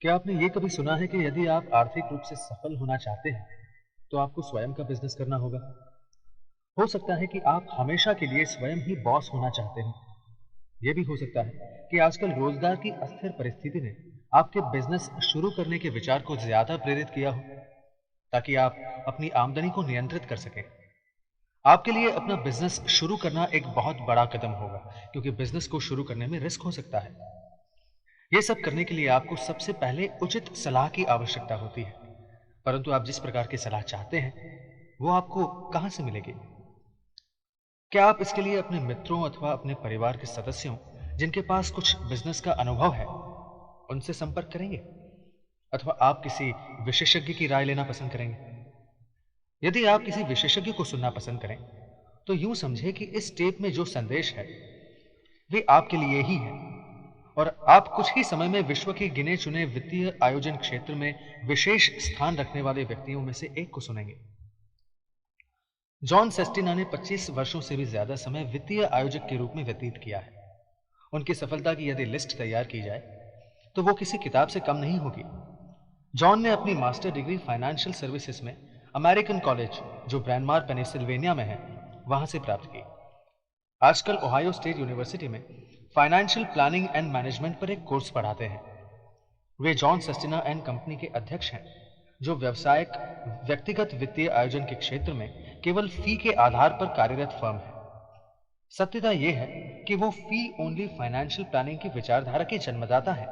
क्या आपने ये कभी सुना है कि यदि आप आर्थिक रूप से सफल होना चाहते हैं, तो आपको स्वयं का बिजनेस करना होगा? हो सकता है कि आप हमेशा के लिए स्वयं ही बॉस होना चाहते हो। ये भी हो सकता है कि आजकल रोजगार की अस्थिर परिस्थिति ने आपके बिजनेस शुरू करने के विचार को ज्यादा प्रेरित किया हो, ताकि आप अपनी आमदनी को नियंत्रित कर सकें। आपके लिए अपना बिजनेस शुरू करना एक बहुत बड़ा कदम होगा, क्योंकि बिजनेस को शुरू करने में रिस्क हो सकता है। ये सब करने के लिए आपको सबसे पहले उचित सलाह की आवश्यकता होती है। परंतु आप जिस प्रकार की सलाह चाहते हैं, वो आपको कहां से मिलेगी? क्या आप इसके लिए अपने मित्रों अथवा अपने परिवार के सदस्यों, जिनके पास कुछ बिजनेस का अनुभव है, उनसे संपर्क करेंगे? अथवा आप किसी विशेषज्ञ की राय लेना पसंद करेंगे? यदि आप किसी विशेषज्ञ को सुनना पसंद करें, तो यूं समझे कि इस टेप में जो संदेश है, वे आपके लिए ही है। और आप कुछ ही समय में विश्व के गिने चुने वित्तीय आयोजन क्षेत्र में विशेष स्थान रखने वाले व्यक्तियों में से एक को सुनेंगे। जॉन सेस्टिना ने 25 वर्षों से भी ज्यादा समय वित्तीय आयोजक के रूप में व्यतीत किया है। उनकी सफलता की यदि लिस्ट तैयार की जाए, तो वो किसी किताब से कम नहीं होगी। जॉन ने अपनी मास्टर डिग्री फाइनेंशियल सर्विसेज में अमेरिकन कॉलेज, जो ब्रैनमार पेनिसिल्वेनिया में है, वहां से प्राप्त की। आजकल ओहायो स्टेट यूनिवर्सिटी में फाइनेंशियल प्लानिंग एंड मैनेजमेंट पर एक कोर्स पढ़ाते हैं। वे जॉन सस्टिना एंड कंपनी के अध्यक्ष हैं, जो व्यवसायिक व्यक्तिगत वित्तीय आयोजन के क्षेत्र में केवल फी के आधार पर कार्यरत फर्म है। सत्यता यह है कि वो फी ओनली फाइनेंशियल प्लानिंग की विचारधारा के जन्मदाता है।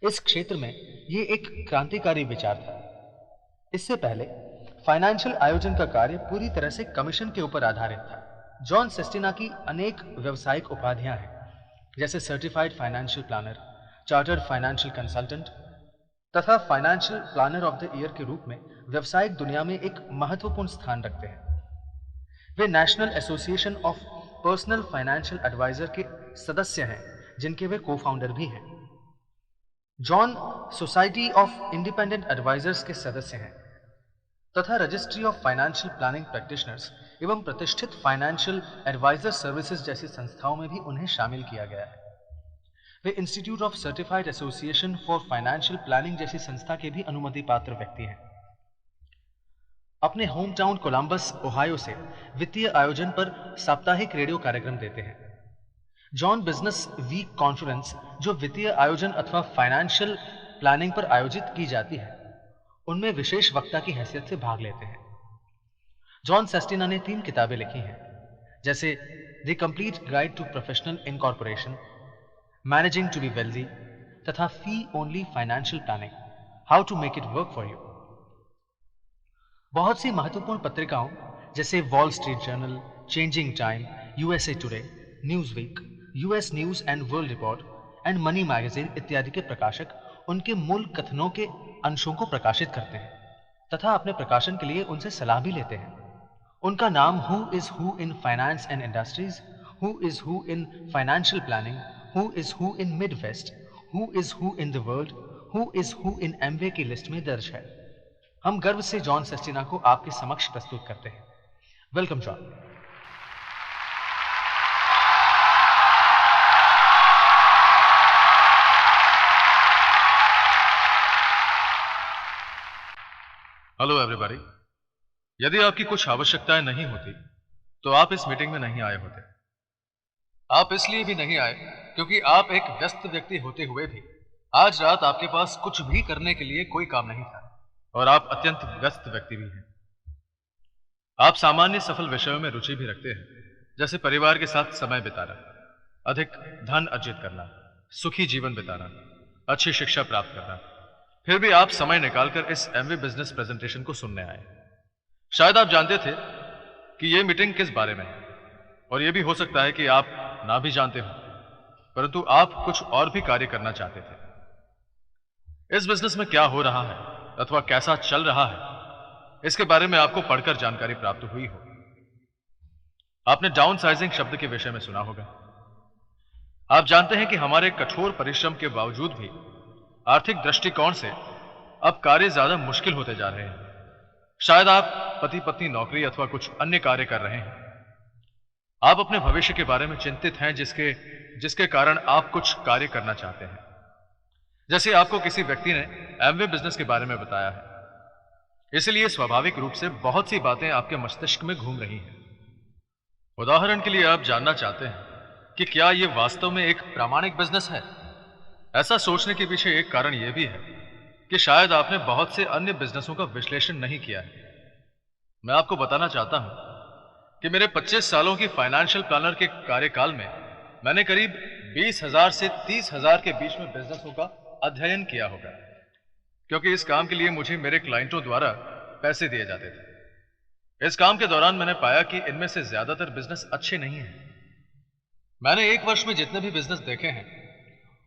इस क्षेत्र में ये एक क्रांतिकारी विचार था। इससे पहले फाइनेंशियल आयोजन का कार्य पूरी तरह से कमीशन के ऊपर आधारित था। जॉन सेस्टिना की अनेक व्यावसायिक उपाधियां हैं, जैसे certified financial planner, chartered financial consultant तथा financial planner of the year के रूप में व्यावसायिक दुनिया में एक महत्वपूर्ण स्थान रखते हैं। वे national association of personal financial adviser के सदस्य हैं, जिनके वे को फाउंडर भी हैं। John society of independent advisers के सदस्य हैं तथा registry of financial planning practitioners एवं प्रतिष्ठित फाइनेंशियल एडवाइजर सर्विसेज जैसी संस्थाओं में भी उन्हें शामिल किया गया है। वे institute of certified association for financial planning जैसी संस्था के भी अनुमति पात्र व्यक्ति हैं। अपने होम टाउन कोलंबस, ओहायो से वित्तीय आयोजन पर साप्ताहिक रेडियो कार्यक्रम देते हैं। जॉन बिजनेस वीक कॉन्फ्रेंस, जो वित्तीय आयोजन अथवा फाइनेंशियल प्लानिंग पर आयोजित की जाती है, उनमें विशेष वक्ता की हैसियत से भाग लेते हैं। जॉन सेस्टिना ने 3 किताबें लिखी हैं, जैसे the complete guide to professional incorporation, managing to be wealthy तथा fee only financial planning, how to make it work for you. बहुत सी महत्वपूर्ण पत्रिकाओं जैसे Wall Street Journal, changing time, USA today, Newsweek, US news and world report and money magazine इत्यादि के प्रकाशक उनके मूल कथनों के अंशों को प्रकाशित करते हैं तथा अपने प्रकाशन के लिए उनसे सलाह भी लेते हैं। उनका नाम who is who in finance and industries, who is who in financial planning, who is who in mid west, who is who in the world, who is who in Amway की लिस्ट में दर्ज है। हम गर्व से John सेस्टिना को आपके समक्ष प्रस्तुत करते हैं। Welcome John. Hello everybody. यदि आपकी कुछ आवश्यकताएं नहीं होती, तो आप इस मीटिंग में नहीं आए होते। आप इसलिए भी नहीं आए क्योंकि आप एक व्यस्त व्यक्ति होते हुए भी आज रात आपके पास कुछ भी करने के लिए कोई काम नहीं था, और आप अत्यंत व्यस्त व्यक्ति भी हैं। आप सामान्य सफल विषयों में रुचि भी रखते हैं, जैसे परिवार के साथ समय बिताना, अधिक धन अर्जित करना, सुखी जीवन बिताना, अच्छी शिक्षा प्राप्त करना। फिर भी आप समय निकालकर इस एमवी बिजनेस प्रेजेंटेशन को सुनने आए। शायद आप जानते थे कि यह मीटिंग किस बारे में है, और यह भी हो सकता है कि आप ना भी जानते हो, परंतु आप कुछ और भी कार्य करना चाहते थे। इस बिजनेस में क्या हो रहा है अथवा कैसा चल रहा है, इसके बारे में आपको पढ़कर जानकारी प्राप्त हुई हो। आपने डाउन साइजिंग शब्द के विषय में सुना होगा। आप जानते हैं कि हमारे कठोर परिश्रम के बावजूद भी आर्थिक दृष्टिकोण से अब कार्य ज्यादा मुश्किल होते जा रहे हैं। शायद आप पति पत्नी नौकरी अथवा कुछ अन्य कार्य कर रहे हैं। आप अपने भविष्य के बारे में चिंतित हैं, जिसके कारण आप कुछ कार्य करना चाहते हैं, जैसे आपको किसी व्यक्ति ने एमवे बिजनेस के बारे में बताया है, इसलिए स्वाभाविक रूप से बहुत सी बातें आपके मस्तिष्क में घूम रही हैं। उदाहरण के लिए आप जानना चाहते हैं कि क्या यह वास्तव में एक प्रामाणिक बिजनेस है। ऐसा सोचने के पीछे एक कारण यह भी है कि शायद आपने बहुत से अन्य बिजनेसों का विश्लेषण नहीं किया है। मैं आपको बताना चाहता हूं कि मेरे 25 सालों की फाइनेंशियल प्लानर के कार्यकाल में मैंने करीब 20,000 से 30,000 के बीच में बिजनेसों का अध्ययन किया होगा, क्योंकि इस काम के लिए मुझे मेरे क्लाइंटों द्वारा पैसे दिए जाते थे। इस काम के दौरान मैंने पाया कि इनमें से ज्यादातर बिजनेस अच्छे नहीं हैं। मैंने एक वर्ष में जितने भी बिजनेस देखे हैं,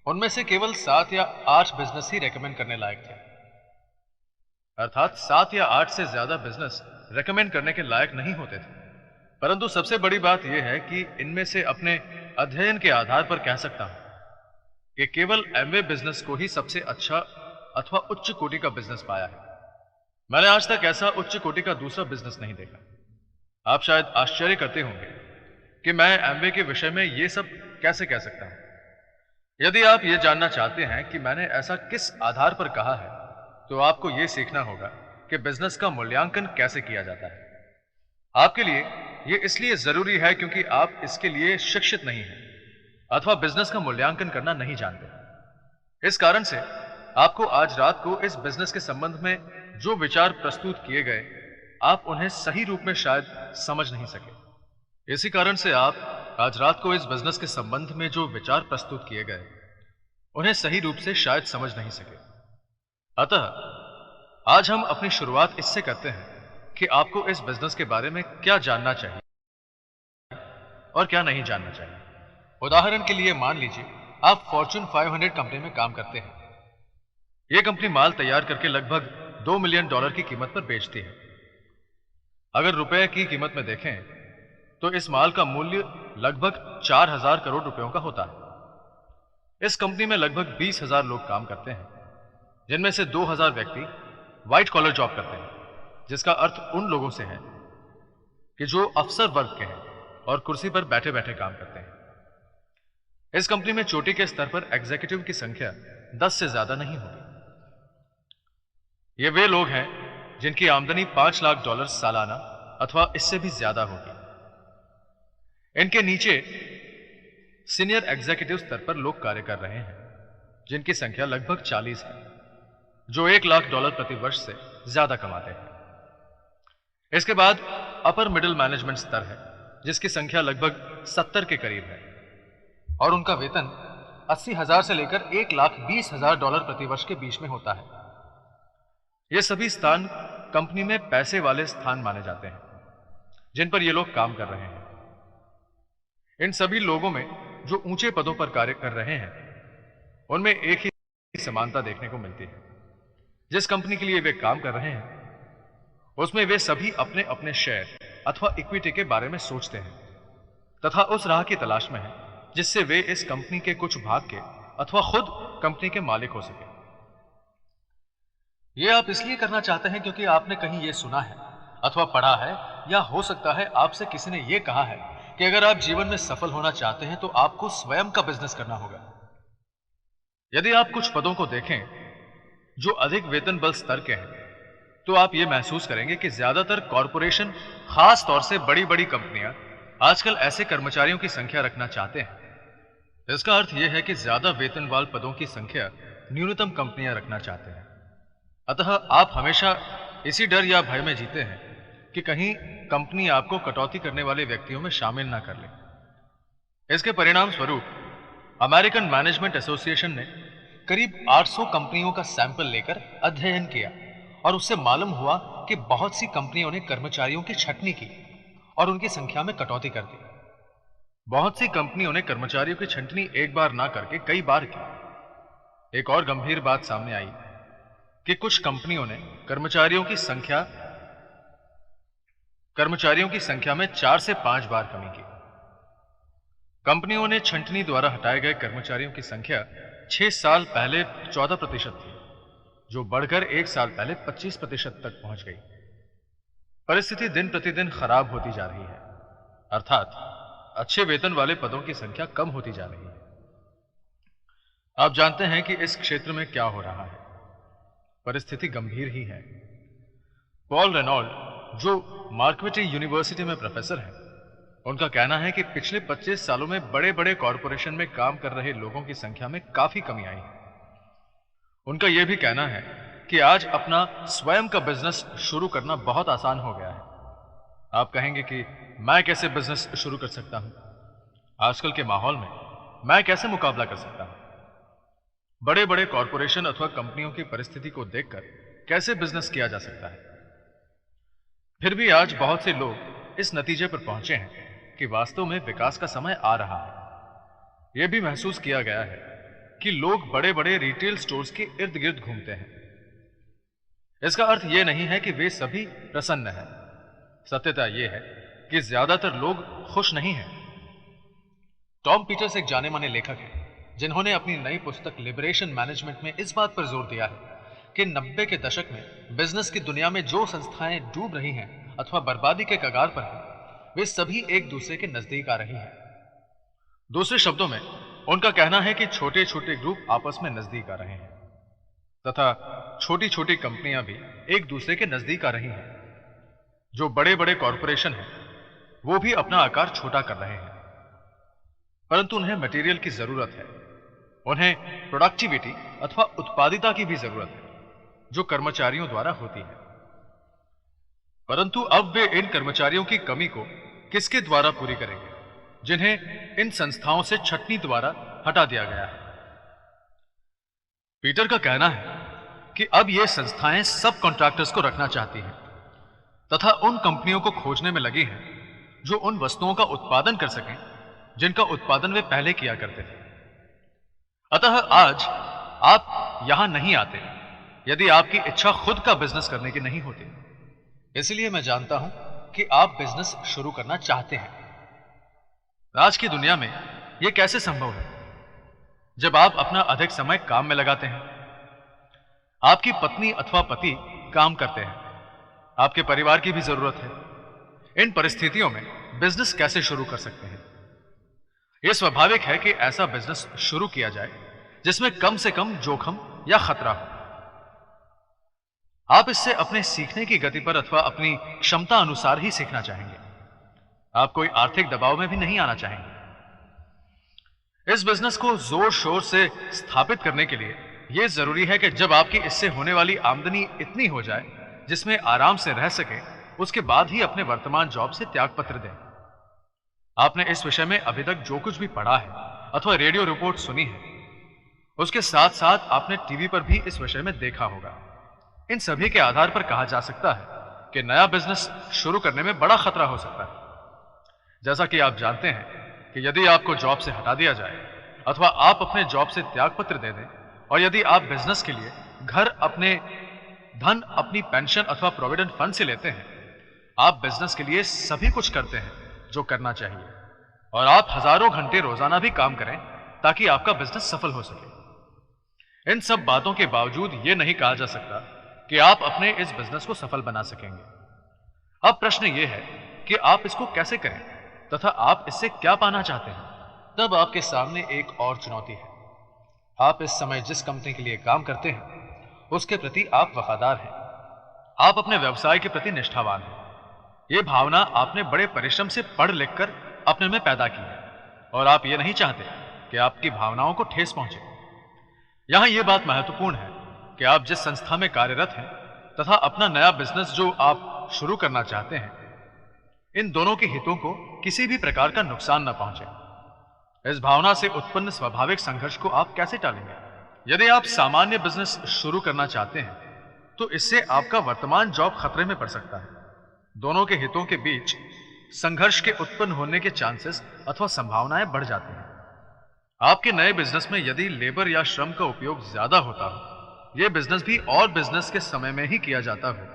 उनमें से केवल 7 या 8 बिजनेस ही रेकमेंड करने लायक थे। अर्थात 7 या 8 से ज्यादा बिजनेस रेकमेंड करने के लायक नहीं होते थे। परंतु सबसे बड़ी बात यह है कि इनमें से अपने अध्ययन के आधार पर कह सकता हूं कि केवल एमवे बिजनेस को ही सबसे अच्छा अथवा उच्च कोटि का बिजनेस पाया है। मैंने आज तक ऐसा उच्च कोटि का दूसरा बिजनेस नहीं देखा। आप शायद आश्चर्य करते होंगे कि मैं एमवे के विषय में यह सब कैसे कह सकता हूं। यदि आप यह जानना चाहते हैं कि मैंने ऐसा किस आधार पर कहा है, तो आपको यह सीखना होगा कि बिजनेस का मूल्यांकन कैसे किया जाता है। आपके लिए यह इसलिए जरूरी है क्योंकि आप इसके लिए शिक्षित नहीं हैं अथवा बिजनेस का मूल्यांकन करना नहीं जानते। इस कारण से आपको आज रात को इस बिजनेस के संबंध में जो विचार प्रस्तुत किए गए, आप उन्हें सही रूप में शायद समझ नहीं सके। इसी कारण से आप आज रात को इस बिजनेस के संबंध में जो विचार प्रस्तुत किए गए, उन्हें सही रूप से शायद समझ नहीं सके। अतः आज हम अपनी शुरुआत इससे करते हैं कि आपको इस बिजनेस के बारे में क्या जानना चाहिए और क्या नहीं जानना चाहिए। उदाहरण के लिए मान लीजिए आप फॉर्च्यून 500 कंपनी में काम करते हैं। यह कंपनी माल तैयार करके लगभग $2 मिलियन की कीमत पर बेचती है। अगर रुपए की कीमत में देखें तो इस माल का मूल्य लगभग 4,000 करोड़ रुपयों का होता है। इस कंपनी में लगभग 20,000 लोग काम करते हैं, जिनमें से 2,000 व्यक्ति व्हाइट कॉलर जॉब करते हैं, जिसका अर्थ उन लोगों से है कि जो अफसर वर्ग के हैं और कुर्सी पर बैठे बैठे काम करते हैं। इस कंपनी में चोटी के स्तर पर एग्जीक्यूटिव की संख्या 10 से ज्यादा नहीं होगी। ये वे लोग हैं जिनकी आमदनी $5 लाख सालाना अथवा इससे भी ज्यादा होगी। इनके नीचे सीनियर एग्जीक्यूटिव स्तर पर लोग कार्य कर रहे हैं, जिनकी संख्या लगभग 40 है, जो $1 लाख प्रति वर्ष से ज्यादा कमाते हैं। इसके बाद अपर मिडिल मैनेजमेंट स्तर है, जिसकी संख्या लगभग 70 के करीब है और उनका वेतन 80,000 से लेकर $1,20,000 प्रति वर्ष के बीच में होता है। ये सभी स्थान कंपनी में पैसे वाले स्थान माने जाते हैं, जिन पर ये लोग काम कर रहे हैं। इन सभी लोगों में जो ऊंचे पदों पर कार्य कर रहे हैं, उनमें एक ही समानता देखने को मिलती है। जिस कंपनी के लिए वे काम कर रहे हैं, उसमें वे सभी अपने अपने शेयर अथवा इक्विटी के बारे में सोचते हैं तथा उस राह की तलाश में हैं जिससे वे इस कंपनी के कुछ भाग के अथवा खुद कंपनी के मालिक हो सके। यह आप इसलिए करना चाहते हैं क्योंकि आपने कहीं यह सुना है अथवा पढ़ा है, या हो सकता है आपसे किसी ने यह कहा है कि अगर आप जीवन में सफल होना चाहते हैं तो आपको स्वयं का बिजनेस करना होगा। यदि आप कुछ पदों को देखें जो अधिक वेतन बल स्तर के हैं, तो आप यह महसूस करेंगे कि ज्यादातर कॉरपोरेशन, खास तौर से बड़ी बड़ी कंपनियां, आजकल ऐसे कर्मचारियों की संख्या रखना चाहते हैं। इसका अर्थ यह है कि ज्यादा वेतन वाले पदों की संख्या न्यूनतम कंपनियां रखना चाहते हैं। अतः आप हमेशा इसी डर या भय में जीते हैं कि कहीं कंपनी आपको कटौती करने वाले व्यक्तियों में शामिल ना कर ले। इसके परिणाम स्वरूप अमेरिकन मैनेजमेंट एसोसिएशन ने करीब 800 कंपनियों का सैंपल लेकर अध्ययन किया और उससे मालूम हुआ कि बहुत सी कंपनियों ने कर्मचारियों की छंटनी की और उनकी संख्या में कटौती कर दी। बहुत सी कंपनियों ने कर्मचारियों की छंटनी एक बार ना करके कई बार की। एक और गंभीर बात सामने आई कि कुछ कंपनियों ने कर्मचारियों की संख्या में 4 से 5 बार कमी की। कंपनियों ने छंटनी द्वारा हटाए गए कर्मचारियों की संख्या 6 साल पहले 14% थी, जो बढ़कर 1 साल पहले 25% तक पहुंच गई। परिस्थिति दिन प्रतिदिन खराब होती जा रही है, अर्थात अच्छे वेतन वाले पदों की संख्या कम होती जा रही है। आप जानते हैं कि इस क्षेत्र में क्या हो रहा है। परिस्थिति गंभीर ही है। पॉल रेनॉल्ड जो मार्क्वेटी यूनिवर्सिटी में प्रोफेसर हैं, उनका कहना है कि पिछले 25 सालों में बड़े बड़े कॉरपोरेशन में काम कर रहे लोगों की संख्या में काफी कमी आई है। उनका यह भी कहना है कि आज अपना स्वयं का बिजनेस शुरू करना बहुत आसान हो गया है। आप कहेंगे कि मैं कैसे बिजनेस शुरू कर सकता हूं? आजकल के माहौल में मैं कैसे मुकाबला कर सकता हूं? बड़े बड़े कॉरपोरेशन अथवा कंपनियों की परिस्थिति को देखकर कैसे बिजनेस किया जा सकता है? फिर भी आज बहुत से लोग इस नतीजे पर पहुंचे हैं कि वास्तव में विकास का समय आ रहा है। यह भी महसूस किया गया है कि लोग बड़े बड़े रिटेल स्टोर्स के इर्द गिर्द घूमते हैं। इसका अर्थ यह नहीं है कि वे सभी प्रसन्न हैं। सत्यता यह है कि ज्यादातर लोग खुश नहीं हैं। टॉम पीटर्स एक जाने माने लेखक हैं जिन्होंने अपनी नई पुस्तक लिबरेशन मैनेजमेंट में इस बात पर जोर दिया है कि 90 के दशक में बिजनेस की दुनिया में जो संस्थाएं डूब रही हैं अथवा बर्बादी के कगार पर हैं, वे सभी एक दूसरे के नजदीक आ रही हैं। दूसरे शब्दों में उनका कहना है कि छोटे छोटे ग्रुप आपस में नजदीक आ रहे हैं तथा छोटी छोटी कंपनियां भी एक दूसरे के नजदीक आ रही हैं। जो बड़े बड़े कॉरपोरेशन हैं वो भी अपना आकार छोटा कर रहे हैं, परंतु उन्हें मटेरियल की जरूरत है। उन्हें प्रोडक्टिविटी अथवा उत्पादिता की भी जरूरत है जो कर्मचारियों द्वारा होती है। परंतु अब वे इन कर्मचारियों की कमी को किसके द्वारा पूरी करेंगे जिन्हें इन संस्थाओं से छटनी द्वारा हटा दिया गया है? पीटर का कहना है कि अब ये संस्थाएं सब कॉन्ट्रैक्टर्स को रखना चाहती हैं तथा उन कंपनियों को खोजने में लगी हैं जो उन वस्तुओं का उत्पादन कर सकें जिनका उत्पादन वे पहले किया करते थे। अतः आज आप यहां नहीं आते यदि आपकी इच्छा खुद का बिजनेस करने की नहीं होती। इसलिए मैं जानता हूं कि आप बिजनेस शुरू करना चाहते हैं। आज की दुनिया में यह कैसे संभव है जब आप अपना अधिक समय काम में लगाते हैं? आपकी पत्नी अथवा पति काम करते हैं, आपके परिवार की भी जरूरत है। इन परिस्थितियों में बिजनेस कैसे शुरू कर सकते हैं? यह स्वाभाविक है कि ऐसा बिजनेस शुरू किया जाए जिसमें कम से कम जोखिम या खतरा हो। आप इससे अपने सीखने की गति पर अथवा अपनी क्षमता अनुसार ही सीखना चाहेंगे। आप कोई आर्थिक दबाव में भी नहीं आना चाहेंगे। इस बिजनेस को जोर शोर से स्थापित करने के लिए यह जरूरी है कि जब आपकी इससे होने वाली आमदनी इतनी हो जाए जिसमें आराम से रह सके, उसके बाद ही अपने वर्तमान जॉब से त्यागपत्र दें। आपने इस विषय में अभी तक जो कुछ भी पढ़ा है अथवा रेडियो रिपोर्ट सुनी है, उसके साथ साथ आपने टीवी पर भी इस विषय में देखा होगा। इन सभी के आधार पर कहा जा सकता है कि नया बिजनेस शुरू करने में बड़ा खतरा हो सकता है। जैसा कि आप जानते हैं कि यदि आपको जॉब से हटा दिया जाए अथवा आप अपने जॉब से त्यागपत्र दे दें और यदि आप बिजनेस के लिए घर, अपने धन, अपनी पेंशन अथवा प्रोविडेंट फंड से लेते हैं, आप बिजनेस के लिए सभी कुछ करते हैं जो करना चाहिए और आप हजारों घंटे रोजाना भी काम करें ताकि आपका बिजनेस सफल हो सके। इन सब बातों के बावजूद यह नहीं कहा जा सकता कि आप अपने इस बिजनेस को सफल बना सकेंगे। अब प्रश्न यह है कि आप इसको कैसे करें तथा आप इससे क्या पाना चाहते हैं। तब आपके सामने एक और चुनौती है। आप इस समय जिस कंपनी के लिए काम करते हैं उसके प्रति आप वफादार हैं। आप अपने व्यवसाय के प्रति निष्ठावान हैं। यह भावना आपने बड़े परिश्रम से पढ़ लिख कर अपने में पैदा की है और आप ये नहीं चाहते कि आपकी भावनाओं को ठेस पहुंचे। यहां यह बात महत्वपूर्ण है कि आप जिस संस्था में कार्यरत हैं तथा अपना नया बिजनेस जो आप शुरू करना चाहते हैं, इन दोनों के हितों को किसी भी प्रकार का नुकसान न पहुंचे। इस भावना से उत्पन्न स्वाभाविक संघर्ष को आप कैसे टालेंगे? यदि आप सामान्य बिजनेस शुरू करना चाहते हैं तो इससे आपका वर्तमान जॉब खतरे में पड़ सकता है। दोनों के हितों के बीच संघर्ष के उत्पन्न होने के चांसेस अथवा संभावनाएं बढ़ जाती हैं। आपके नए बिजनेस में यदि लेबर या श्रम का उपयोग ज्यादा होता हो, यह बिजनेस भी और बिजनेस के समय में ही किया जाता हो,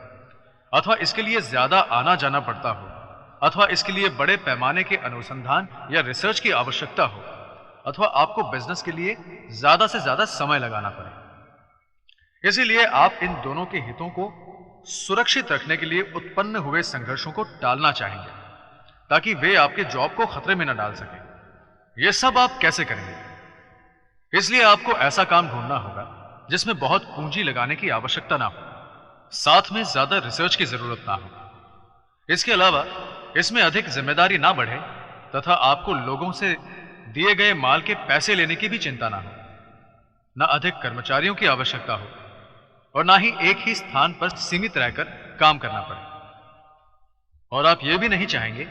अथवा इसके लिए ज्यादा आना जाना पड़ता हो, अथवा इसके लिए बड़े पैमाने के अनुसंधान या रिसर्च की आवश्यकता हो, अथवा आपको बिजनेस के लिए ज्यादा से ज्यादा समय लगाना पड़े। इसीलिए आप इन दोनों के हितों को सुरक्षित रखने के लिए उत्पन्न हुए संघर्षों को टालना चाहेंगे ताकि वे आपके जॉब को खतरे में न डाल सकें। यह सब आप कैसे करेंगे? इसलिए आपको ऐसा काम ढूंढना होगा जिसमें बहुत पूंजी लगाने की आवश्यकता ना हो, साथ में ज्यादा रिसर्च की जरूरत ना हो। इसके अलावा इसमें अधिक जिम्मेदारी ना बढ़े तथा आपको लोगों से दिए गए माल के पैसे लेने की भी चिंता ना हो, ना अधिक कर्मचारियों की आवश्यकता हो और ना ही एक ही स्थान पर सीमित रहकर काम करना पड़े। और आप यह भी नहीं चाहेंगे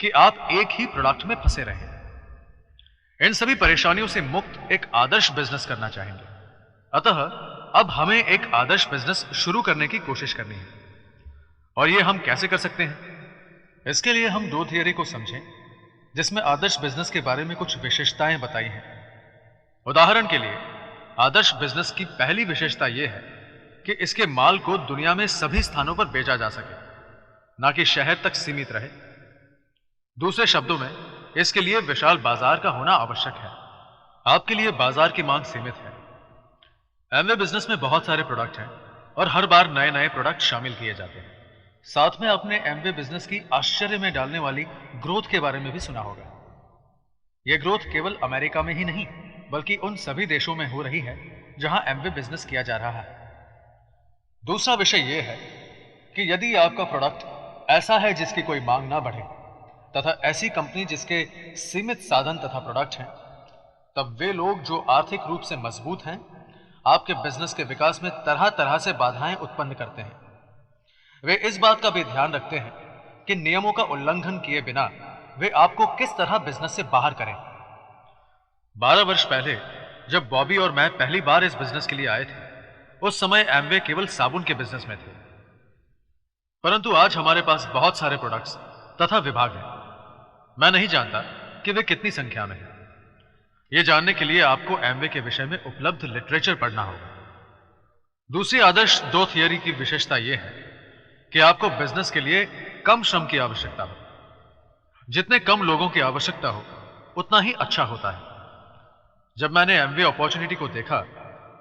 कि आप एक ही प्रोडक्ट में फंसे रहें। इन सभी परेशानियों से मुक्त एक आदर्श बिजनेस करना चाहेंगे। अतः अब हमें एक आदर्श बिजनेस शुरू करने की कोशिश करनी है। और यह हम कैसे कर सकते हैं? इसके लिए हम दो थियरी को समझें जिसमें आदर्श बिजनेस के बारे में कुछ विशेषताएं बताई हैं। उदाहरण के लिए आदर्श बिजनेस की पहली विशेषता यह है कि इसके माल को दुनिया में सभी स्थानों पर बेचा जा सके, ना कि शहर तक सीमित रहे। दूसरे शब्दों में इसके लिए विशाल बाजार का होना आवश्यक है। आपके लिए बाजार की मांग सीमित है। एमवे बिजनेस में बहुत सारे प्रोडक्ट हैं और हर बार नए नए प्रोडक्ट शामिल किए जाते हैं। साथ में आपने एमवे बिजनेस की आश्चर्य में डालने वाली ग्रोथ के बारे में भी सुना होगा। यह ग्रोथ केवल अमेरिका में ही नहीं बल्कि उन सभी देशों में हो रही है जहां एमवे बिजनेस किया जा रहा है। दूसरा विषय यह है कि यदि आपका प्रोडक्ट ऐसा है जिसकी कोई मांग ना बढ़े तथा ऐसी कंपनी जिसके सीमित साधन तथा प्रोडक्ट हैं, तब वे लोग जो आर्थिक रूप से मजबूत हैं आपके बिजनेस के विकास में तरह तरह से बाधाएं उत्पन्न करते हैं। वे इस बात का भी ध्यान रखते हैं कि नियमों का उल्लंघन किए बिना वे आपको किस तरह बिजनेस से बाहर करें। 12 वर्ष पहले जब बॉबी और मैं पहली बार इस बिजनेस के लिए आए थे, उस समय एमवे केवल साबुन के बिजनेस में थे। परंतु आज हमारे पास बहुत सारे प्रोडक्ट्स तथा विभाग हैं। मैं नहीं जानता कि वे कितनी संख्या में हैं। यह जानने के लिए आपको एमवे के विषय में उपलब्ध लिटरेचर पढ़ना होगा। दूसरी आदर्श दो थियरी की विशेषता यह है कि आपको बिजनेस के लिए कम श्रम की आवश्यकता हो। जितने कम लोगों की आवश्यकता हो उतना ही अच्छा होता है। जब मैंने एमवे अपॉर्चुनिटी को देखा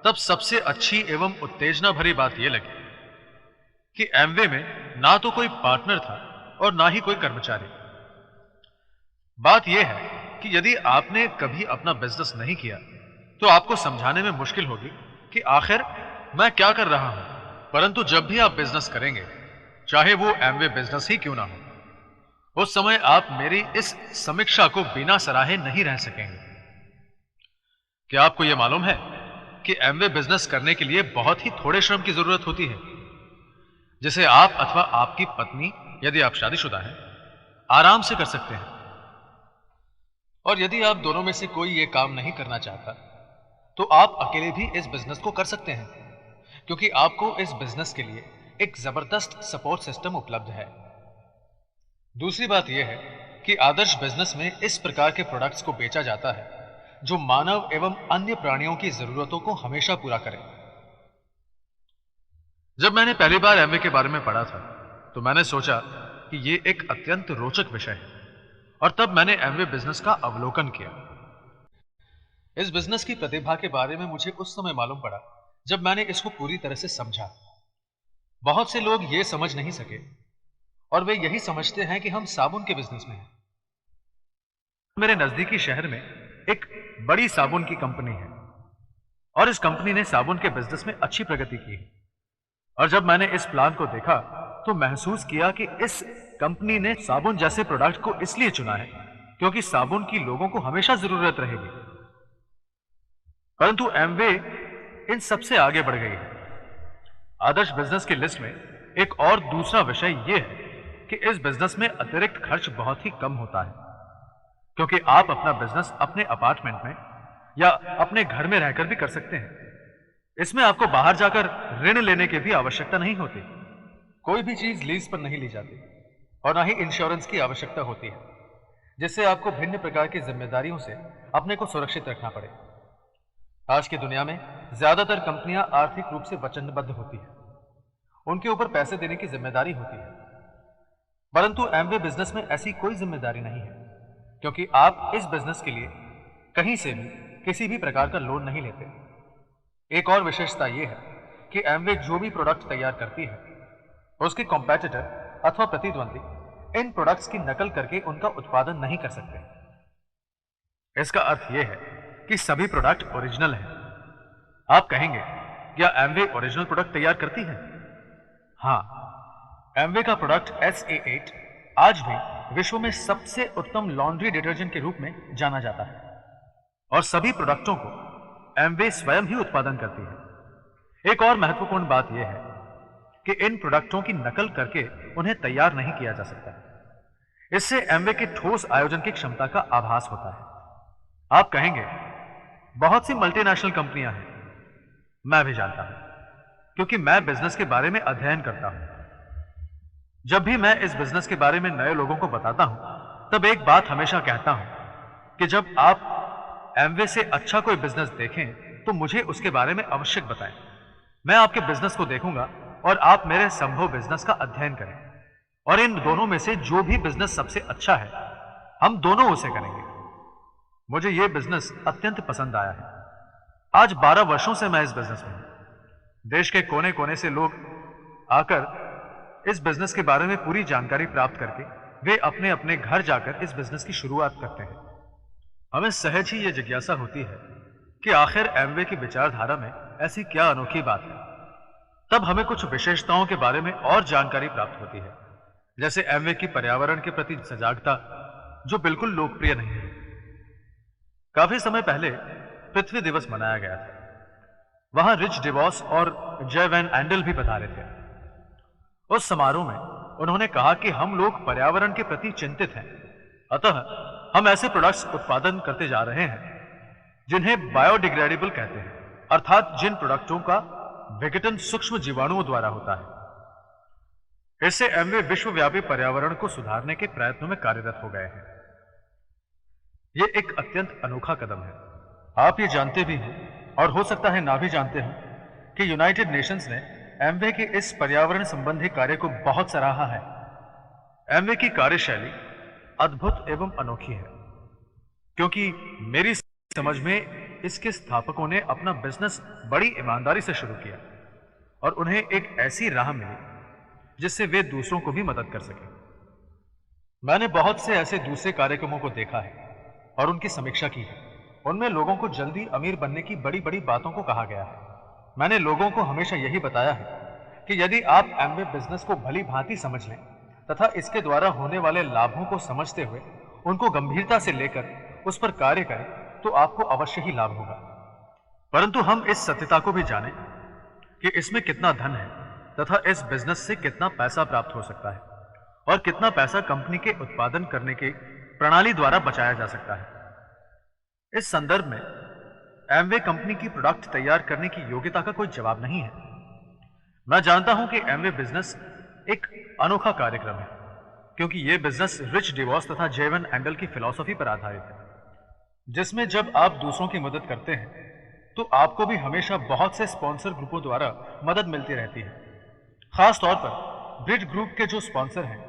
तब सबसे अच्छी एवं उत्तेजना भरी बात यह लगी कि एमवे में ना तो कोई पार्टनर था और ना ही कोई कर्मचारी। बात यह है कि यदि आपने कभी अपना बिजनेस नहीं किया तो आपको समझाने में मुश्किल होगी कि आखिर मैं क्या कर रहा हूं। परंतु जब भी आप बिजनेस करेंगे, चाहे वो एमवे बिजनेस ही क्यों ना हो, उस समय आप मेरी इस समीक्षा को बिना सराहे नहीं रह सकेंगे। क्या आपको यह मालूम है कि एमवे बिजनेस करने के लिए बहुत ही थोड़े श्रम की जरूरत होती है, जिसे आप अथवा आपकी पत्नी, यदि आप शादीशुदा हैं, आराम से कर सकते हैं। और यदि आप दोनों में से कोई यह काम नहीं करना चाहता तो आप अकेले भी इस बिजनेस को कर सकते हैं, क्योंकि आपको इस बिजनेस के लिए एक जबरदस्त सपोर्ट सिस्टम उपलब्ध है। दूसरी बात यह है कि आदर्श बिजनेस में इस प्रकार के प्रोडक्ट्स को बेचा जाता है जो मानव एवं अन्य प्राणियों की जरूरतों को हमेशा पूरा करें। जब मैंने पहली बार एमवे के बारे में पढ़ा था तो मैंने सोचा कि यह एक अत्यंत रोचक विषय है और तब मैंने एमवे बिजनेस का अवलोकन किया। इस बिजनेस की प्रतिभा के बारे में मुझे उस समय मालूम पड़ा जब मैंने इसको पूरी तरह से समझा। बहुत से लोग यह समझ नहीं सके और वे यही समझते हैं कि हम साबुन के बिजनेस में हैं। मेरे नजदीकी शहर में एक बड़ी साबुन की कंपनी है और इस कंपनी ने साबुन के बिजनेस में अच्छी प्रगति की है। और जब मैंने इस प्लान को देखा तो महसूस किया कि इस कंपनी ने साबुन जैसे प्रोडक्ट को इसलिए चुना है क्योंकि साबुन की लोगों को हमेशा जरूरत रहेगी। परंतु एमवे इन सबसे आगे बढ़ गई है। आदर्श बिजनेस की लिस्ट में एक और दूसरा विषय यह है कि इस बिजनेस में अतिरिक्त खर्च बहुत ही कम होता है, क्योंकि आप अपना बिजनेस अपने अपार्टमेंट में या अपने घर में रहकर भी कर सकते हैं। इसमें आपको बाहर जाकर ऋण लेने की भी आवश्यकता नहीं होती। कोई भी चीज लीज पर नहीं ली जाती और ना ही इंश्योरेंस की आवश्यकता होती है, जिससे आपको भिन्न प्रकार की जिम्मेदारियों से अपने को सुरक्षित रखना पड़े। आज की दुनिया में ज्यादातर कंपनियां आर्थिक रूप से वचनबद्ध होती है, उनके ऊपर पैसे देने की जिम्मेदारी होती है। परंतु एमवे बिजनेस में ऐसी कोई जिम्मेदारी नहीं है, क्योंकि आप इस बिजनेस के लिए कहीं से भी किसी भी प्रकार का लोन नहीं लेते। एक और विशेषता यह है कि एमवे जो भी प्रोडक्ट तैयार करती है उसके कॉम्पेटिटर अथवा प्रतिद्वंदी इन प्रोडक्ट्स की नकल करके उनका उत्पादन नहीं कर सकते। इसका अर्थ यह है कि सभी प्रोडक्ट ओरिजिनल हैं। आप कहेंगे, क्या एमवे ओरिजिनल प्रोडक्ट तैयार करती है? हाँ, एमवे का प्रोडक्ट SA8 आज भी विश्व में सबसे उत्तम लॉन्ड्री डिटर्जेंट के रूप में जाना जाता है और सभी प्रोडक्टों को एमवे स्वयं ही उत्पादन करती है। एक और महत्वपूर्ण बात यह है कि इन प्रोडक्टों की नकल करके उन्हें तैयार नहीं किया जा सकता। इससे एमवे के ठोस आयोजन की क्षमता का आभास होता है। आप कहेंगे, बहुत सी मल्टीनेशनल कंपनियां हैं। मैं भी जानता हूं, क्योंकि मैं बिजनेस के बारे में अध्ययन करता हूं। जब भी मैं इस बिजनेस के बारे में नए लोगों को बताता हूं, तब एक बात हमेशा कहता हूं कि जब आप एमवे से अच्छा कोई बिजनेस देखें तो मुझे उसके बारे में अवश्य बताएं। मैं आपके बिजनेस को देखूंगा और आप मेरे संभव बिजनेस का अध्ययन करें और इन दोनों में से जो भी बिजनेस सबसे अच्छा है, हम दोनों उसे करेंगे। मुझे यह बिजनेस अत्यंत पसंद आया है। आज 12 वर्षों से मैं इस बिजनेस में हूं। देश के कोने कोने से लोग आकर इस बिजनेस के बारे में पूरी जानकारी प्राप्त करके वे अपने अपने घर जाकर इस बिजनेस की शुरुआत करते हैं। हमें सहज ही यह जिज्ञासा होती है कि आखिर एमवे की विचारधारा में ऐसी क्या अनोखी बात है। तब हमें कुछ विशेषताओं के बारे में और जानकारी प्राप्त होती है, जैसे एमवे की पर्यावरण के प्रति सजागता, जो बिल्कुल लोकप्रिय नहीं है। काफी समय पहले पृथ्वी दिवस मनाया गया था। वहां रिच डिवॉस और जे वैन एंडल भी पधारे थे। उस समारोह में उन्होंने कहा कि हम लोग पर्यावरण के प्रति चिंतित हैं, अतः हम ऐसे प्रोडक्ट्स उत्पादन करते जा रहे हैं जिन्हें बायोडिग्रेडेबल कहते हैं, अर्थात जिन प्रोडक्टों का विघटन सूक्ष्म जीवाणुओं द्वारा होता है। इससे एमवे विश्वव्यापी पर्यावरण को सुधारने के प्रयत्नों में कार्यरत हो गए हैं। यह एक अत्यंत अनोखा कदम है। आप ये जानते भी हैं और हो सकता है ना भी जानते हो कि यूनाइटेड नेशंस ने एमवे के इस पर्यावरण संबंधी कार्य को बहुत सराहा है। एमवे की कार्यशैली अद्भुत एवं अनोखी है, क्योंकि मेरी समझ में इसके स्थापकों ने अपना बिजनेस बड़ी ईमानदारी से शुरू किया और उन्हें एक ऐसी राह मिली जिससे वे दूसरों को भी मदद कर सके। मैंने बहुत से ऐसे दूसरे कार्यक्रमों को देखा है और उनकी समीक्षा की है। उनमें लोगों को जल्दी अमीर बनने की बड़ी बड़ी बातों को कहा गया है। मैंने लोगों को हमेशा यही बताया है कि यदि आप एमवे बिजनेस को भली भांति समझ लें तथा इसके द्वारा होने वाले लाभों को समझते हुए उनको गंभीरता से लेकर उस पर कार्य करें तो आपको अवश्य ही लाभ होगा। परंतु हम इस सत्यता को भी जानें कि इसमें कितना धन है तथा इस बिजनेस से कितना पैसा प्राप्त हो सकता है और कितना पैसा कंपनी के उत्पादन करने की प्रणाली द्वारा बचाया जा सकता है। इस संदर्भ में एमवे कंपनी की प्रोडक्ट तैयार करने की योग्यता का कोई जवाब नहीं है। मैं जानता हूं कि एमवे बिजनेस एक अनोखा कार्यक्रम है, क्योंकि यह बिजनेस रिच डिवॉस तथा जे वैन एंडल की फिलॉसफी पर आधारित है, जिसमें जब आप दूसरों की मदद करते हैं तो आपको भी हमेशा बहुत से स्पॉन्सर ग्रुपों द्वारा मदद मिलती रहती है। खास तौर पर ब्रिज ग्रुप के जो स्पॉन्सर हैं,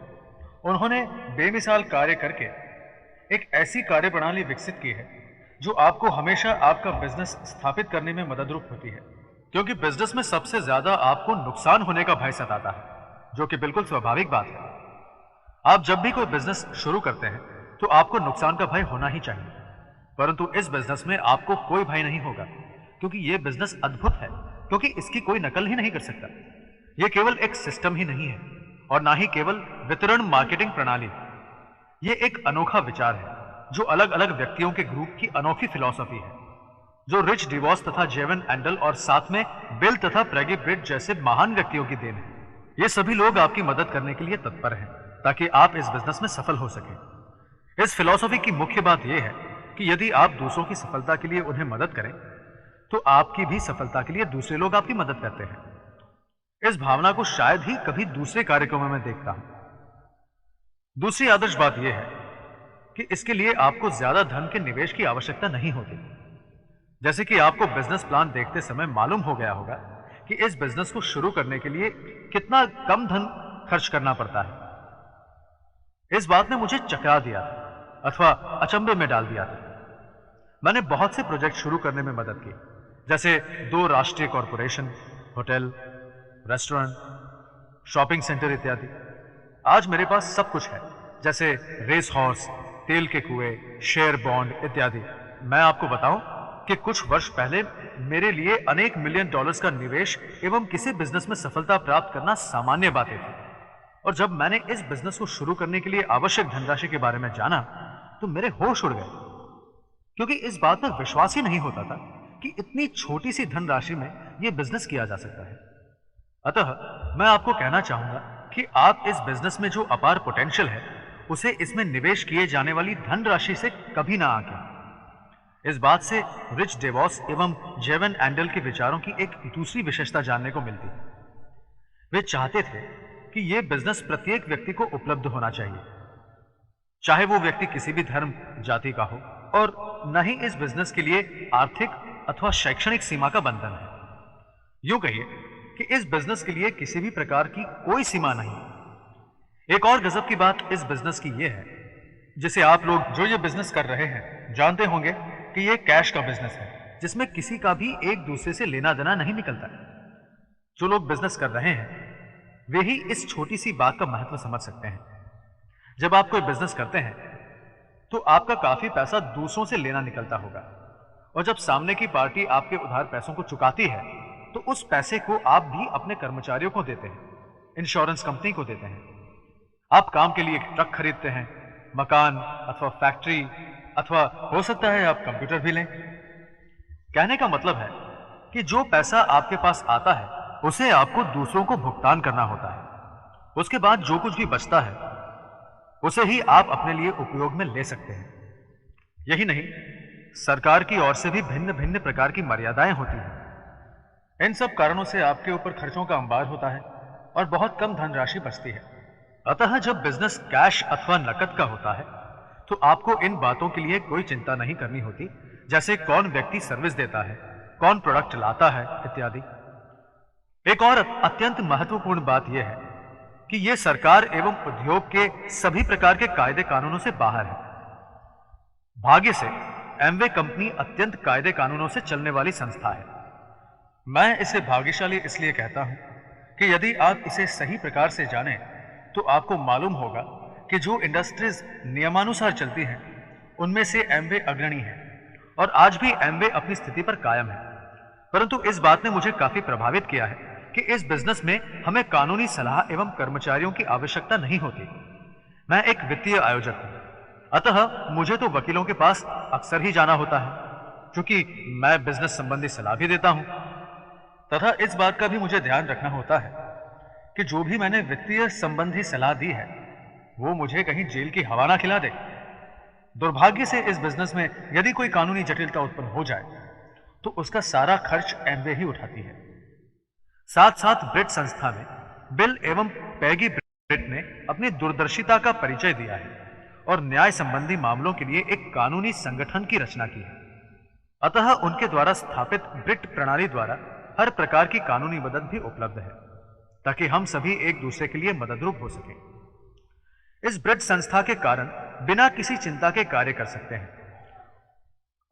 उन्होंने बेमिसाल कार्य करके एक ऐसी कार्य प्रणाली विकसित की है जो आपको हमेशा आपका बिजनेस स्थापित करने में मददरूप होती है, क्योंकि बिजनेस में सबसे ज्यादा आपको नुकसान होने का भय सताता है, जो कि बिल्कुल स्वाभाविक बात है। आप जब भी कोई बिजनेस शुरू करते हैं तो आपको नुकसान का भय होना ही चाहिए, परंतु इस बिजनेस में आपको कोई भय नहीं होगा, क्योंकि यह बिजनेस अद्भुत है, क्योंकि इसकी कोई नकल ही नहीं कर सकता। यह केवल एक सिस्टम ही नहीं है और ना ही केवल वितरण मार्केटिंग प्रणाली। यह एक अनोखा विचार है जो अलग अलग व्यक्तियों के ग्रुप की अनोखी फिलॉसफी है, जो रिच डिवॉस तथा जे वैन एंडल और साथ में बिल तथा प्रेगी ब्रिट जैसे महान व्यक्तियों की देन है। ये सभी लोग आपकी मदद करने के लिए तत्पर हैं ताकि आप इस बिजनेस में सफल हो सकें। इस फिलॉसफी की मुख्य बात यह है कि यदि आप दूसरों की सफलता के लिए उन्हें मदद करें तो आपकी भी सफलता के लिए दूसरे लोग आपकी मदद करते हैं। इस भावना को शायद ही कभी दूसरे कार्यक्रमों में देखता हूं। दूसरी आदर्श बात यह है कि इसके लिए आपको ज्यादा धन के निवेश की आवश्यकता नहीं होती। जैसे कि आपको बिजनेस प्लान देखते समय मालूम हो गया होगा कि इस बिजनेस को शुरू करने के लिए कितना कम धन खर्च करना पड़ता है। इस बात ने मुझे चकरा दिया था अथवा अचंभे में डाल दिया था। मैंने बहुत से प्रोजेक्ट शुरू करने में मदद की, जैसे 2 राष्ट्रीय corporation, hotel, restaurant, shopping centre इत्यादि। आज मेरे पास सब कुछ है, जैसे रेस हॉर्स, तेल के कुएं, शेयर बॉन्ड इत्यादि। मैं आपको बताऊं कि कुछ वर्ष पहले मेरे लिए अनेक मिलियन डॉलर्स का निवेश एवं किसी बिजनेस में सफलता प्राप्त करना सामान्य बातें थी। और जब मैंने इस बिजनेस को शुरू करने के लिए आवश्यक धनराशि के बारे में जाना तो मेरे होश उड़ गए, क्योंकि इस बात पर विश्वास ही नहीं होता था कि इतनी छोटी सी धनराशि में यह बिजनेस किया जा सकता है। अतः मैं आपको कहना चाहूंगा कि आप इस बिजनेस में जो अपार पोटेंशियल है उसे इसमें निवेश किए जाने वाली धनराशि से कभी ना आंकें। इस बात से रिच डेवॉस एवं जेवन एंडल के विचारों की एक दूसरी विशेषता जानने को मिलती है। वे चाहते थे कि यह बिजनेस प्रत्येक व्यक्ति को उपलब्ध होना चाहिए, चाहे वो व्यक्ति किसी भी धर्म जाति का हो, और न ही इस बिजनेस के लिए आर्थिक अथवा शैक्षणिक सीमा का बंधन है। यूं कहिए कि इस बिजनेस के लिए किसी भी प्रकार की कोई सीमा नहीं। एक और गजब की बात इस बिजनेस की यह है, जिसे आप लोग जो ये बिजनेस कर रहे हैं जानते होंगे कि यह कैश का बिजनेस है, जिसमें किसी का भी एक दूसरे से लेना देना नहीं निकलता। जो लोग बिजनेस कर रहे हैं वे ही इस छोटी सी बात का महत्व समझ सकते हैं। जब आप कोई बिजनेस करते हैं तो आपका काफी पैसा दूसरों से लेना निकलता होगा, और जब सामने की पार्टी आपके उधार पैसों को चुकाती है तो उस पैसे को आप भी अपने कर्मचारियों को देते हैं, इंश्योरेंस कंपनी को देते हैं। आप काम के लिए एक ट्रक खरीदते हैं, मकान अथवा फैक्ट्री, अथवा हो सकता है आप कंप्यूटर भी लें। कहने का मतलब है कि जो पैसा आपके पास आता है उसे आपको दूसरों को भुगतान करना होता है। उसके बाद जो कुछ भी बचता है उसे ही आप अपने लिए उपयोग में ले सकते हैं। यही नहीं, सरकार की ओर से भी भिन्न भिन्न प्रकार की मर्यादाएं होती हैं। इन सब कारणों से आपके ऊपर खर्चों का अंबार होता है और बहुत कम धनराशि बचती है। अतः जब बिजनेस कैश अथवा नकद का होता है तो आपको इन बातों के लिए कोई चिंता नहीं करनी होती, जैसे कौन व्यक्ति सर्विस देता है, कौन प्रोडक्ट लाता है इत्यादि। एक और अत्यंत महत्वपूर्ण बात यह है कि यह सरकार एवं उद्योग के सभी प्रकार के कायदे कानूनों से बाहर है। भाग्य से एमवे कंपनी अत्यंत कायदे कानूनों से चलने वाली संस्था है। मैं इसे भाग्यशाली इसलिए कहता हूं कि यदि आप इसे सही प्रकार से जानें तो आपको मालूम होगा कि जो इंडस्ट्रीज नियमानुसार चलती हैं उनमें से एमवे अग्रणी है, और आज भी एमवे अपनी स्थिति पर कायम है। परंतु इस बात ने मुझे काफी प्रभावित किया है कि इस बिजनेस में हमें कानूनी सलाह एवं कर्मचारियों की आवश्यकता नहीं होती। मैं एक वित्तीय आयोजक हूं, अतः मुझे तो वकीलों के पास अक्सर ही जाना होता है, क्योंकि मैं बिजनेस संबंधी सलाह भी देता हूं। तथा इस बात का भी मुझे ध्यान रखना होता है कि जो भी मैंने वित्तीय संबंधी सलाह दी है वो मुझे कहीं जेल की हवा ना खिला दे। दुर्भाग्य से इस बिजनेस में यदि कोई कानूनी जटिलता उत्पन्न हो जाए तो उसका सारा खर्च एमवे ही उठाती है। साथ साथ ब्रिट संस्था में बिल एवं पैगी ब्रिट ने अपनी दूरदर्शिता का परिचय दिया है और न्याय संबंधी मामलों के लिए एक कानूनी संगठन की रचना की है। अतः उनके द्वारा स्थापित ब्रिट प्रणाली द्वारा हर प्रकार की कानूनी मदद भी उपलब्ध है, ताकि हम सभी एक दूसरे के लिए मददरूप हो सकें। इस ब्रिट संस्था के कारण बिना किसी चिंता के कार्य कर सकते हैं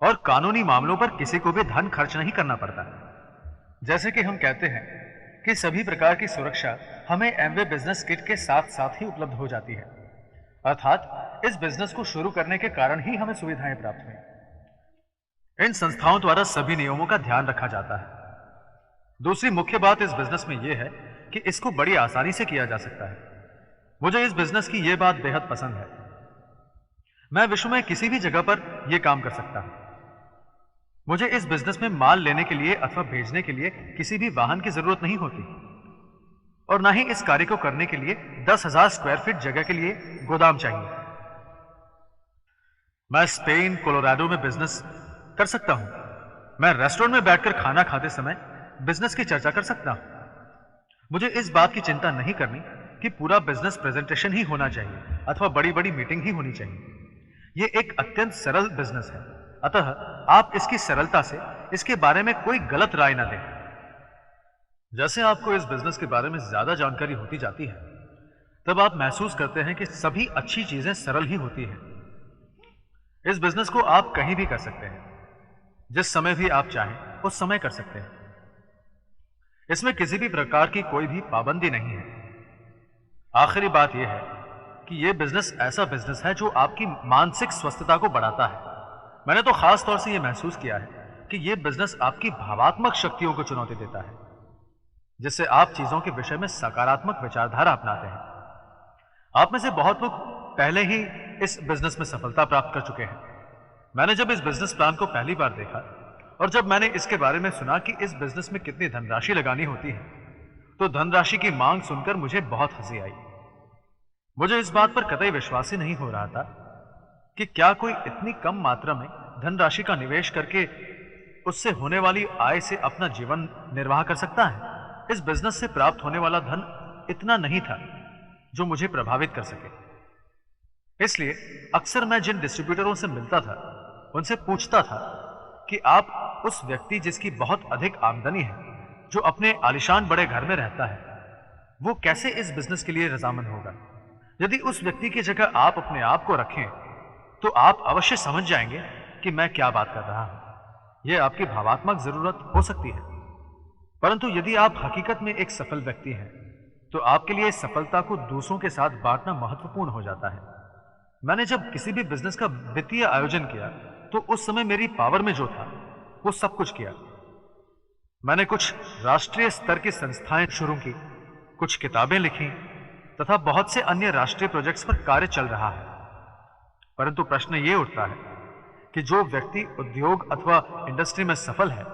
और कानूनी मामलों पर किसी को भी धन खर्च नहीं करना पड़ता। जैसे कि हम कहते हैं कि सभी प्रकार की सुरक्षा हमें एमवे बिजनेस किट के साथ साथ ही उपलब्ध हो जाती है, अर्थात इस बिजनेस को शुरू करने के कारण ही हमें सुविधाएं प्राप्त हुई। इन संस्थाओं द्वारा सभी नियमों का ध्यान रखा जाता है। दूसरी मुख्य बात इस बिजनेस में यह है कि इसको बड़ी आसानी से किया जा सकता है। मुझे इस बिजनेस की यह बात बेहद पसंद है। मैं विश्व में किसी भी जगह पर यह काम कर सकता हूं। मुझे इस बिजनेस में माल लेने के लिए अथवा भेजने के लिए किसी भी वाहन की जरूरत नहीं होती, और ना ही इस कार्य को करने के लिए 10,000 स्क्वायर फीट जगह के लिए गोदाम चाहिए। मैं स्पेन, कोलोराडो में बिजनेस कर सकता हूं। मैं रेस्टोरेंट में बैठकर खाना खाते समय बिजनेस की चर्चा कर सकता हूं। मुझे इस बात की चिंता नहीं करनी कि पूरा बिजनेस प्रेजेंटेशन ही होना चाहिए अथवा बड़ी बड़ी मीटिंग ही होनी चाहिए। यह एक अत्यंत सरल बिजनेस है, अतः आप इसकी सरलता से इसके बारे में कोई गलत राय ना दें। जैसे आपको इस बिजनेस के बारे में ज्यादा जानकारी होती जाती है, तब आप महसूस करते हैं कि सभी अच्छी चीजें सरल ही होती हैं। इस बिजनेस को आप कहीं भी कर सकते हैं, जिस समय भी आप चाहें उस समय कर सकते हैं। इसमें किसी भी प्रकार की कोई भी पाबंदी नहीं है। आखिरी बात यह है कि यह बिजनेस ऐसा बिजनेस है जो आपकी मानसिक स्वस्थता को बढ़ाता है। मैंने तो खास तौर से यह महसूस किया है कि यह बिजनेस आपकी भावात्मक शक्तियों को चुनौती देता है, जिससे आप चीजों के विषय में सकारात्मक विचारधारा अपनाते हैं। आप में से बहुत लोग पहले ही इस बिजनेस में सफलता प्राप्त कर चुके हैं। मैंने जब इस बिजनेस प्लान को पहली बार देखा और जब मैंने इसके बारे में सुना कि इस बिजनेस में कितनी धनराशि लगानी होती है, तो धनराशि की मांग सुनकर मुझे बहुत हंसी आई। मुझे इस बात पर कतई विश्वास ही नहीं हो रहा था कि क्या कोई इतनी कम मात्रा में धनराशि का निवेश करके उससे होने वाली आय से अपना जीवन निर्वाह कर सकता है। इस बिजनेस से प्राप्त होने वाला धन इतना नहीं था जो मुझे प्रभावित कर सके। इसलिए अक्सर मैं जिन डिस्ट्रीब्यूटरों से मिलता था उनसे पूछता था कि आप उस व्यक्ति जिसकी बहुत अधिक आमदनी है, जो अपने आलीशान बड़े घर में रहता है, वो कैसे इस बिजनेस के लिए रजामंद होगा। यदि उस व्यक्ति की जगह आप अपने आप को रखें तो आप अवश्य समझ जाएंगे कि मैं क्या बात कर रहा हूं। यह आपकी भावात्मक जरूरत हो सकती है, परंतु यदि आप हकीकत में एक सफल व्यक्ति हैं तो आपके लिए सफलता को दूसरों के साथ बांटना महत्वपूर्ण हो जाता है। मैंने जब किसी भी बिजनेस का वित्तीय आयोजन किया तो उस समय मेरी पावर में जो था वो सब कुछ किया। मैंने कुछ राष्ट्रीय स्तर की संस्थाएं शुरू की, कुछ किताबें लिखी तथा बहुत से अन्य राष्ट्रीय प्रोजेक्ट्स पर कार्य चल रहा है। परंतु प्रश्न ये उठता है कि जो व्यक्ति उद्योग अथवा इंडस्ट्री में सफल है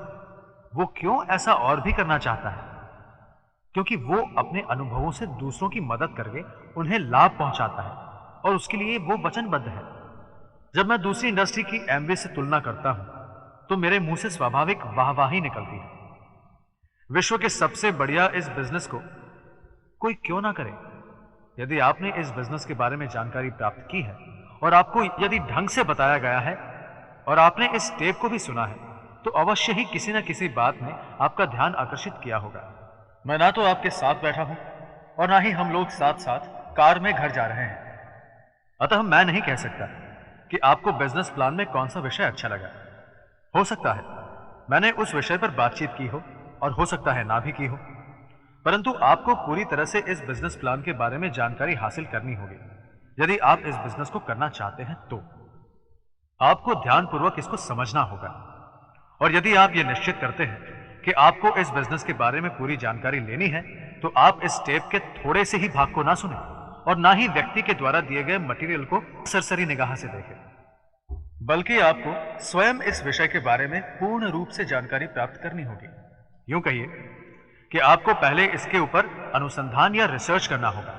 वो क्यों ऐसा और भी करना चाहता है? क्योंकि वो अपने अनुभवों से दूसरों की मदद करके उन्हें लाभ पहुंचाता है और उसके लिए वो वचनबद्ध है। जब मैं दूसरी इंडस्ट्री की एमवे से तुलना करता हूं तो मेरे मुंह से स्वाभाविक वाहवाही निकलती है। विश्व के सबसे बढ़िया इस बिजनेस को कोई क्यों ना करे? यदि आपने इस बिजनेस के बारे में जानकारी प्राप्त की है और आपको यदि ढंग से बताया गया है और आपने इस टेप को भी सुना है तो अवश्य ही किसी न किसी बात ने आपका ध्यान आकर्षित किया होगा। मैं ना तो आपके साथ बैठा हूं और ना ही हम लोग साथ साथ कार में घर जा रहे हैं, अतः मैं नहीं कह सकता कि आपको बिजनेस प्लान में कौन सा विषय अच्छा लगा। हो सकता है मैंने उस विषय पर बातचीत की हो और हो सकता है ना भी की हो, परंतु आपको पूरी तरह से इस बिजनेस प्लान के बारे में जानकारी हासिल करनी होगी। यदि आप इस बिजनेस को करना चाहते हैं तो आपको ध्यानपूर्वक इसको समझना होगा, और यदि आप ये निश्चित करते हैं कि आपको इस बिजनेस के बारे में पूरी जानकारी लेनी है तो आप इस टेप के थोड़े से ही भाग को ना सुने और ना ही व्यक्ति के द्वारा दिए गए मटेरियल को सरसरी निगाह से देखें, बल्कि आपको स्वयं इस विषय के बारे में पूर्ण रूप से जानकारी प्राप्त करनी होगी। यूं कहिए कि आपको पहले इसके ऊपर अनुसंधान या रिसर्च करना होगा।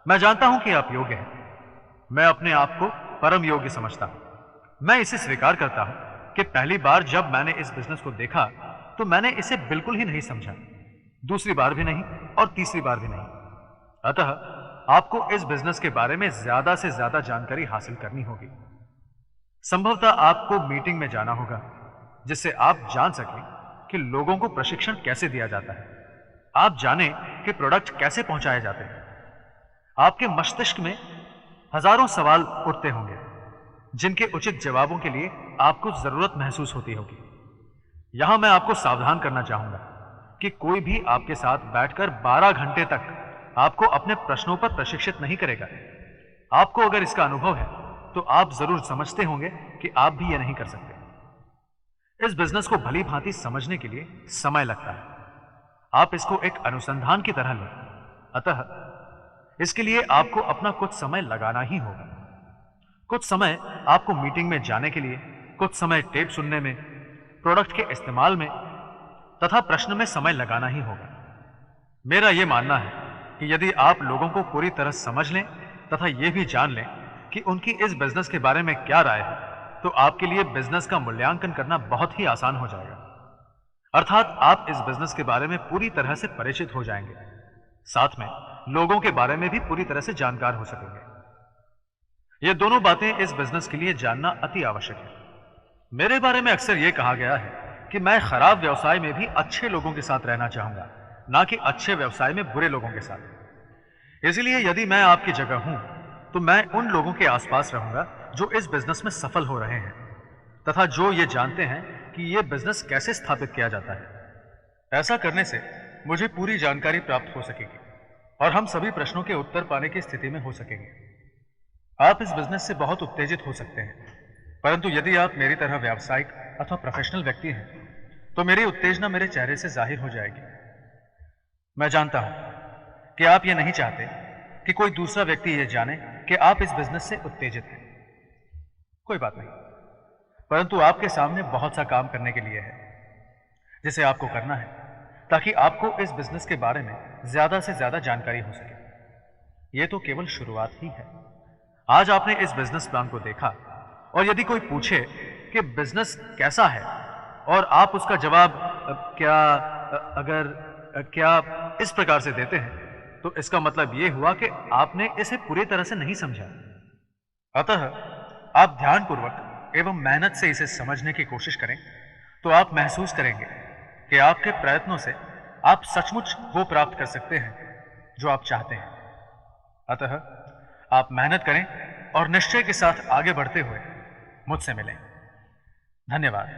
मैं जानता हूं कि आप योग्य हैं, मैं अपने आप को परम योग्य समझता हूं। मैं इसे स्वीकार करता हूं कि पहली बार जब मैंने इस बिजनेस को देखा तो मैंने इसे बिल्कुल ही नहीं समझा, दूसरी बार भी नहीं और तीसरी बार भी नहीं। अतः आपको इस बिजनेस के बारे में ज्यादा से ज्यादा जानकारी हासिल करनी होगी। संभवतः आपको मीटिंग में जाना होगा जिससे आप जान सकें कि लोगों को प्रशिक्षण कैसे दिया जाता है, आप जानें कि प्रोडक्ट कैसे पहुंचाए जाते हैं। आपके मस्तिष्क में हजारों सवाल उठते होंगे जिनके उचित जवाबों के लिए आपको जरूरत महसूस होती होगी। यहां मैं आपको सावधान करना चाहूंगा कि कोई भी आपके साथ बैठकर 12 घंटे तक आपको अपने प्रश्नों पर प्रशिक्षित नहीं करेगा। आपको अगर इसका अनुभव है तो आप जरूर समझते होंगे कि आप भी यह नहीं कर सकते। इस बिजनेस को भली भांति समझने के लिए समय लगता है, आप इसको एक अनुसंधान की तरह लें, अतः इसके लिए आपको अपना कुछ समय लगाना ही होगा। कुछ समय आपको मीटिंग में जाने के लिए, कुछ समय टेप सुनने में, प्रोडक्ट के इस्तेमाल में तथा प्रश्न में समय लगाना ही होगा। मेरा यह मानना है कि यदि आप लोगों को पूरी तरह समझ लें तथा यह भी जान लें कि उनकी इस बिजनेस के बारे में क्या राय है, तो आपके लिए बिजनेस का मूल्यांकन करना बहुत ही आसान हो जाएगा। अर्थात आप इस बिजनेस के बारे में पूरी तरह से परिचित हो जाएंगे, साथ में लोगों के बारे में भी पूरी तरह से जानकार हो सकेंगे। ये दोनों बातें इस बिजनेस के लिए जानना अति आवश्यक है। मेरे बारे में अक्सर यह कहा गया है कि मैं खराब व्यवसाय में भी अच्छे लोगों के साथ रहना चाहूंगा, ना कि अच्छे व्यवसाय में बुरे लोगों के साथ। इसलिए यदि मैं आपकी जगह हूं तो मैं उन लोगों के आसपास रहूंगा जो इस बिजनेस में सफल हो रहे हैं तथा जो ये जानते हैं कि यह बिजनेस कैसे स्थापित किया जाता है। ऐसा करने से मुझे पूरी जानकारी प्राप्त हो सकेगी और हम सभी प्रश्नों के उत्तर पाने की स्थिति में हो सकेंगे। आप इस बिजनेस से बहुत उत्तेजित हो सकते हैं, परंतु यदि आप मेरी तरह व्यावसायिक अथवा प्रोफेशनल व्यक्ति हैं तो मेरी उत्तेजना मेरे चेहरे से जाहिर हो जाएगी। मैं जानता हूं कि आप ये नहीं चाहते कि कोई दूसरा व्यक्ति ये जाने कि आप इस बिजनेस से उत्तेजित हैं। कोई बात नहीं, परंतु आपके सामने बहुत सा काम करने के लिए है जिसे आपको करना है ताकि आपको इस बिजनेस के बारे में ज्यादा से ज्यादा जानकारी हो सके। यह तो केवल शुरुआत ही है। आज आपने इस बिजनेस प्लान को देखा और यदि कोई पूछे कि बिजनेस कैसा है और आप उसका जवाब क्या इस प्रकार से देते हैं तो इसका मतलब यह हुआ कि आपने इसे पूरी तरह से नहीं समझा। अतः आप ध्यानपूर्वक एवं मेहनत से इसे समझने की कोशिश करें तो आप महसूस करेंगे कि आपके प्रयत्नों से आप सचमुच वो प्राप्त कर सकते हैं जो आप चाहते हैं। अतः आप मेहनत करें और निश्चय के साथ आगे बढ़ते हुए मुझसे मिलें। धन्यवाद।